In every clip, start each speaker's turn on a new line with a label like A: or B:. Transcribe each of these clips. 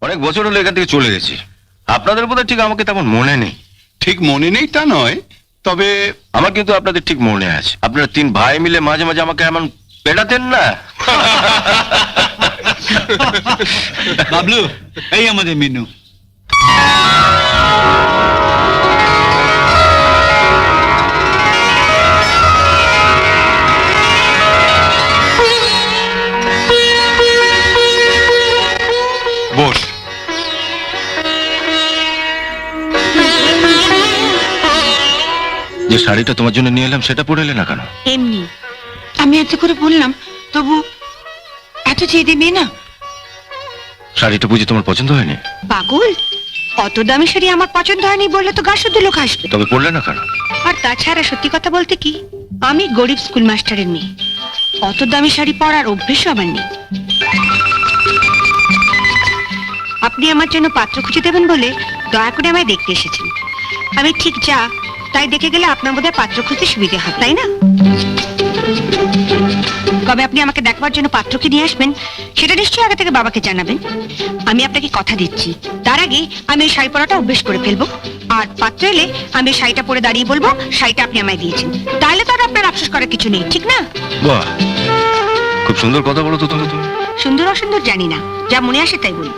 A: অনেক বছর হলো এখান থেকে চলে গেছি। আপনাদের বোধহয় ঠিক আমাকে তেমন মনে নেই।
B: ঠিক মনে নেই তা নয়, তবে
A: আমার কিন্তু আপনাদের ঠিক মনে আছে। আপনারা তিন ভাই মিলে মাঝে মাঝে আমাকে এমন পেটাতেন না।
C: বাবলু, এই আমাদের মিনু।
B: বস।
A: যে শাড়িটা তোমার জন্য নিয়ে এলাম সেটা পরে এলে না কেন?
D: এমনি আমি এত করে বললাম, তবু এত জেদে মেয়ে না।
A: শাড়িটা বুঝি তোমার পছন্দ হয়নি?
D: পাগল, অত দামি শাড়ি আমার পছন্দ হয়নি বললে তো গা শুদ্ধ লোক আসবে।
A: তবে পরলে না কেন?
D: আর তাছাড়া সত্যি কথা বলতে কি, আমি গরিব স্কুল মাস্টারের মেয়ে, অত দামি শাড়ি পরার অভ্যেসও আমার নেই। আপনি আমার জন্য পাত্র খুঁজে দেবেন বলে দয়া করে আমায় দেখতে এসেছেন। আমি ঠিক যা তাই দেখে গেলে আপনার বোধহয় পাত্র খুঁজতে সুবিধা হয়, তাই না? কবে আপনি আমাকে দেখবার জন্য পাত্রকে নিয়ে আসবেন সেটা নিশ্চয়ই আগে থেকে বাবাকে জানাবেন। আমি আপনাকে কথা দিচ্ছি, তার আগে আমি এই শাড়ি পরাটা অভ্যেস করে ফেলবো। আর পাত্র এলে আমি শাড়িটা পরে দাঁড়িয়ে বলবো শাড়িটা আপনি আমায় দিয়েছেন। তাহলে তো আর আপনার আফসোস করার কিছু নেই, ঠিক না?
A: বাহ, খুব সুন্দর কথা বলো তো তুমি।
D: সুন্দর অসুন্দর জানি না, যা মনে আসে তাই বলি।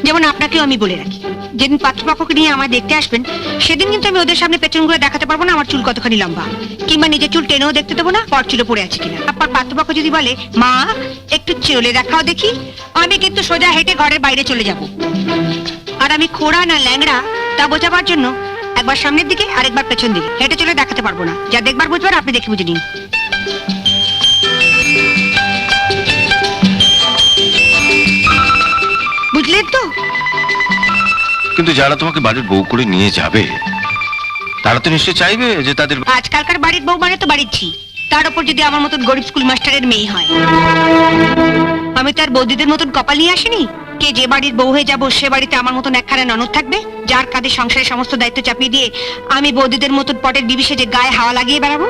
D: যেমন আপনাকেও আমি বলে রাখি, যেদিন পাত্রপক্ষকে নিয়ে আমায় দেখতে আসবেন সেদিন কিন্তু আমি ওদের সামনে পেছন ঘুরে দেখাতে পারবো না আমার চুল কতখানি লম্বা, কিংবা নিজের চুল টেনেও দেখতে দেবো না পর চুলে পড়ে আছে কিনা। আপনার পাত্রপক্ষ যদি বলে মা একটু চলে দেখাও দেখি, আমি কিন্তু সোজা হেঁটে ঘরের বাইরে চলে যাব। আর আমি খোড়া না ল্যাংড়া তা বোঝাবার জন্য একবার সামনের দিকে আর একবার পেছন দিকে হেঁটে চলে দেখাতে পারবো না। যা দেখবার বুঝবার আপনি দেখে বুঝে নিন। বুঝলেন তো?
A: কিন্তু যারা তোমাকে বাড়ির বউ করে নিয়ে যাবে তারা তো নিশ্চয়ই চাইবে যে তাদের
D: আজকালকার বাড়ির বউ মানে তো বাড়ির ছি, তার উপর যদি আমার মতন গরিব স্কুল মাস্টারের মেয়ে হয়। আমি তার বৌদিদের মতন কপাল নিয়ে আসিনি কে যে বাড়ির বউ হয়ে যাবো সে বাড়িতে আমার মতন একখানা ননদ থাকবে যার কাঁধে সংসারের সমস্ত দায়িত্ব চাপিয়ে দিয়ে আমি বৌদিদের মতন পটের বিবিসে যে গায়ে হাওয়া লাগিয়ে বেড়াবো।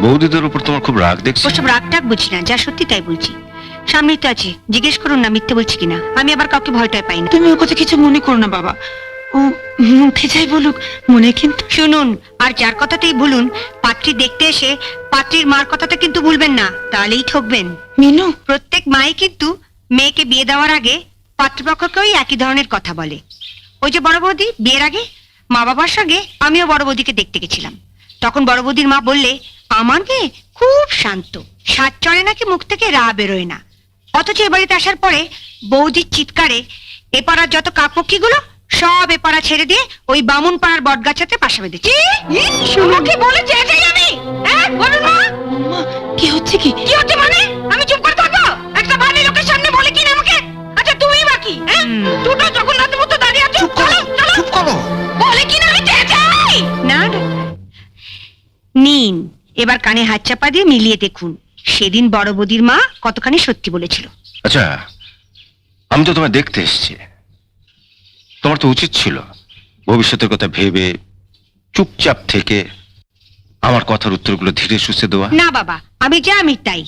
A: বৌদিদের উপর তোমার খুব রাগ দেখছি।
D: ওসব রাগ টাগ বুঝি না, যা সত্যি তাই বলছি। সামনেই তো আছে, জিজ্ঞেস করুন না মিথ্যে বলছি কিনা। আমি আবার কাউকে ভয়টাই পাই না।
E: তুমি ওর কথা কিছু মনে করো না বাবা, ও মুখে যাই বলুক, মনে কিন্তু।
D: শুনুন, আর যার কথাতেই ভুলুন, পাত্রী দেখতে এসে পাত্রীর মার কথাটা কিন্তু ভুলবেন না, তাহলেই ঠকবেন।
E: মিনু,
D: প্রত্যেক মাই কিন্তু মেয়েকে বিয়ে দেওয়ার আগে পাত্রপক্ষকেই একই ধরনের কথা বলে। ওই যে বড় বৌদি বিয়ের আগে মা বাবার সঙ্গে আমিও বড় বৌদিকে দেখতে গেছিলাম, তখন বড় বৌদির মা বললে আমার মেয়ে খুব শান্ত, সাত চড়ে নাকি মুখ থেকে রা বেরোয় না। অথচ এ বাড়িতে আসার পরে বৌদির চিৎকারে এ পাড়ার যত কাকপক্ষী গুলো সব এ পাড়া ছেড়ে দিয়ে ওই বামুন পাড়ার বট গাছাতে পাশা বেঁধেছে।
E: কি হচ্ছে কি?
D: কি হচ্ছে মানে? আমি চুপ করে থাকবো? একটা বাড়ির লোকের সামনে বলে কি না আমাকে? আচ্ছা তুমি বাকি, দুটো জগন্নাথের মতো দাঁড়িয়ে আছো। চলো চলো,
B: চুপ করো।
D: বলে কি না আমি চেঁচাই না। নিন, এবার কানে হাত চাপা দিয়ে মিলিয়ে দেখুন সেদিন বড় বৌদির মা কতখানি সত্যি বলেছিল।
A: আচ্ছা, আমি তো তোমায় দেখতে এসেছি, তোমার তো উচিত ছিল ভবিষ্যতের কথা ভেবে চুপচাপ থেকে আমার কথার উত্তরগুলো ধীরে সুস্থে দেওয়া।
D: না বাবা, আমি যা আমি তাই।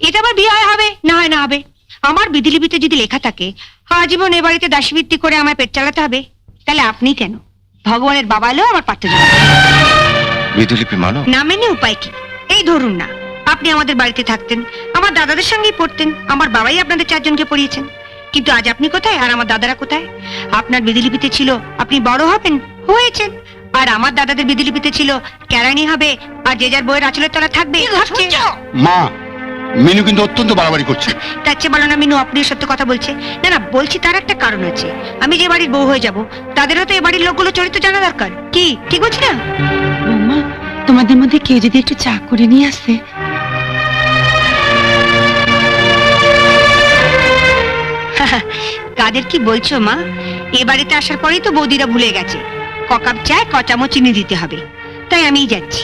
D: এটা আবার বিয়ে হয় হবে না হয় না হবে। আমার বিধিলিপিতে যদি লেখা থাকে আজীবন এ বাড়িতে দাসীবৃত্তি করে আমায় পেট চালাতে হবে, তাহলে আপনি কেন? ভগবানের বাবা এলেও আমার পারতে যাবে।
A: বিধিলিপি মানো
D: না মেনে উপায় কি? এই ধরুন না, আপনি আমাদের বাড়িতে থাকতেন, আমার দাদাদের সঙ্গেই পড়তেন, আমার বাবাই আপনাদের চারজনকে পড়িয়েছেন। কিন্তু আজ আপনি কোথায় আর আমার দাদারা কোথায়? আপনার বিধিলিপিতে ছিল আপনি বড় হবেন, হয়েছেন। আর আমার দাদাদের বিধিলিপিতে ছিল কেরানি হবে আর যে যার বইয়ের আঁচলের তলা থাকবে।
B: মা, মিনু কিন্তু অত্যন্ত বাড়াবাড়ি করছে।
D: তার চেয়ে বলো না মিনু আপনি সত্য কথা বলছে। না না, বলছি তার একটা কারণ আছে। আমি যে বাড়ির বউ হয়ে যাব তাদেরও তো এ বাড়ির লোকগুলো চরিত্র জানা দরকার। কি ঠিক বলছি না?
E: বৌমা, তোমাদের মধ্যে কেউ যদি একটু চা করে নিয়ে আসে।
D: কাদের কি বলছো মা? এ বাড়িতে আসার পরেই তো বৌদিরা ভুলে গেছে ক কাপ চায় ক চামচ চিনি দিতে হবে, তাই আমিই যাচ্ছি।